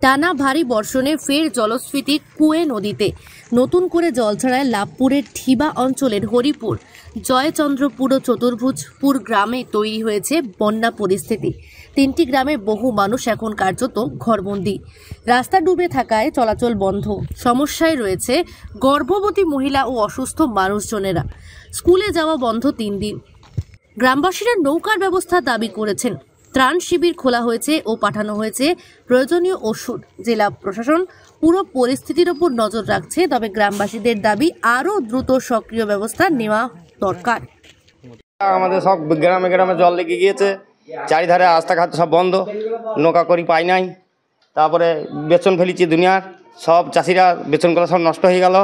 টানা ভারী বর্ষণে ফের জলস্ফীতি কুয়ে নদীতে। নতুন করে জল ছাড়ায় লাভপুরের ঠিবা অঞ্চলের হরিপুর, জয়চন্দ্রপুর ও চতুর্ভুজপুর গ্রামে তৈরি হয়েছে বন্যা পরিস্থিতি। তিনটি গ্রামের বহু মানুষ এখন কার্যত ঘরবন্দি। রাস্তা ডুবে থাকায় চলাচল বন্ধ। সমস্যায় রয়েছে গর্ভবতী মহিলা ও অসুস্থ মানুষজনেরা। স্কুলে যাওয়া বন্ধ 3 দিন। গ্রামবাসীরা নৌকার ব্যবস্থা দাবি করেছেন। ত্রাণ শিবির খোলা হয়েছে ও পাঠানো হয়েছে প্রয়োজনীয় ওষুধ। জেলা প্রশাসন পুরো পরিস্থিতির উপর নজর রাখছে, তবে গ্রামবাসীদের দাবি আরও দ্রুত সক্রিয় ব্যবস্থা নেওয়া দরকার। আমাদের সব গ্রামে গ্রামে জল লেগে গিয়েছে, চারিধারে রাস্তাঘাট সব বন্ধ, নৌকা করি পাই নাই। তারপরে বেতন ফেলেছি দুনিয়ার, সব চাষিরা বেতনগুলো সব নষ্ট হয়ে গেল।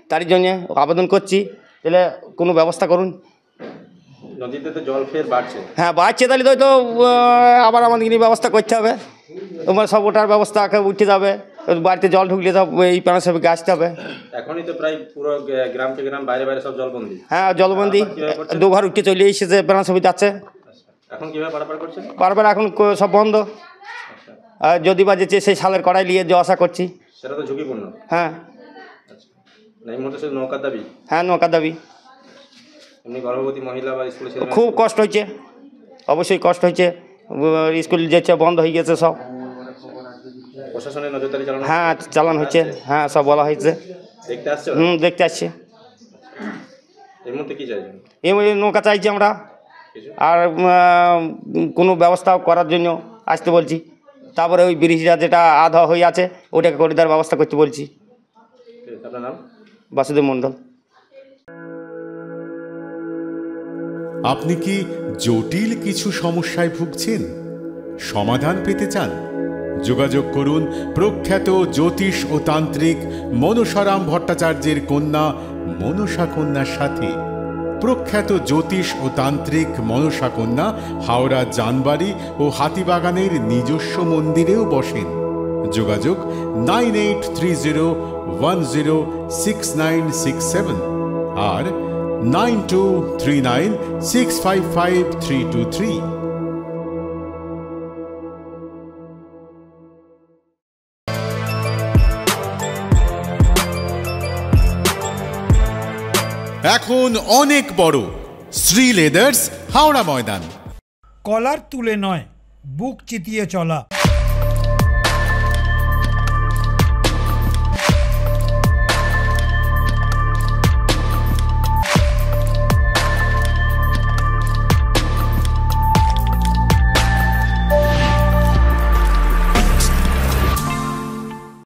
তারই জন্য আবেদন করছি, তাহলে কোনো ব্যবস্থা করুন। নদীতে তো জল ফের বাড়ছে। হ্যাঁ বাড়ছে, তাহলে তো আবার আমাদের নিয়ে ব্যবস্থা করতে হবে। তোমার সব ওটার ব্যবস্থা উঠে যাবে, বাড়িতে জল ঢুকলে সব এই পানাসবিকে আসতে হবে। এখনই তো প্রায় পুরো গ্রাম থেকে গ্রাম বাইরে বাইরে সব জলবন্দি। হ্যাঁ জলবন্দি, দুবার উঠে চলে এসেছে, পানাসবি যাচ্ছে। এখন কিভাবে পারাপার করছে? পারবেন এখন সব বন্ধ। আর যদি বা যেছে সেই সালের কড়াই নিয়ে যে আশা করছি, সেটা তো ঝুঁকিপূর্ণ। হ্যাঁ এই মুহূর্তে শুধু নৌকার দাবি। হ্যাঁ নৌকার দাবি। এমনি গর্ভবতী মহিলা বা স্কুলে খুব কষ্ট হয়েছে, অবশ্যই কষ্ট হয়েছে। স্কুল যাচ্ছে বন্ধ হয়ে গেছে সব। প্রশাসনের নজরদারি চালানো? হ্যাঁ চালানো হচ্ছে, হ্যাঁ সব বলা হয়েছে। দেখতে আসছে? দেখতে আসছে। এই মুহূর্তে কি চাইছেন? এই নৌকা চাইছি আমরা, আর কোনো ব্যবস্থা করার জন্য আসতে বলছি। তারপরে ওই ব্রিজটা যেটা আধা হয়ে আছে ওটাকে করে দেওয়ার ব্যবস্থা করতে বলছি। আপনার নাম? বাসুদেব মণ্ডল। আপনি কি জটিল কিছু সমস্যায় ভুগছেন? সমাধান পেতে চান? যোগাযোগ করুন প্রখ্যাত জ্যোতিষ ও তান্ত্রিক মনসারাম ভট্টাচার্যের কন্যা মনসা কন্যার সাথে। প্রখ্যাত জ্যোতিষ ও তান্ত্রিক মনসা কন্যা হাওড়া জানবাড়ি ও হাতিবাগানের নিজস্ব মন্দিরেও বসেন। যোগাযোগ 9830106967 আর 9239655323। এখন অনেক বড় শ্রী লেদার্স হাওড়া ময়দান। কলার তুলে নয়, বুক চিতিয়ে চলা।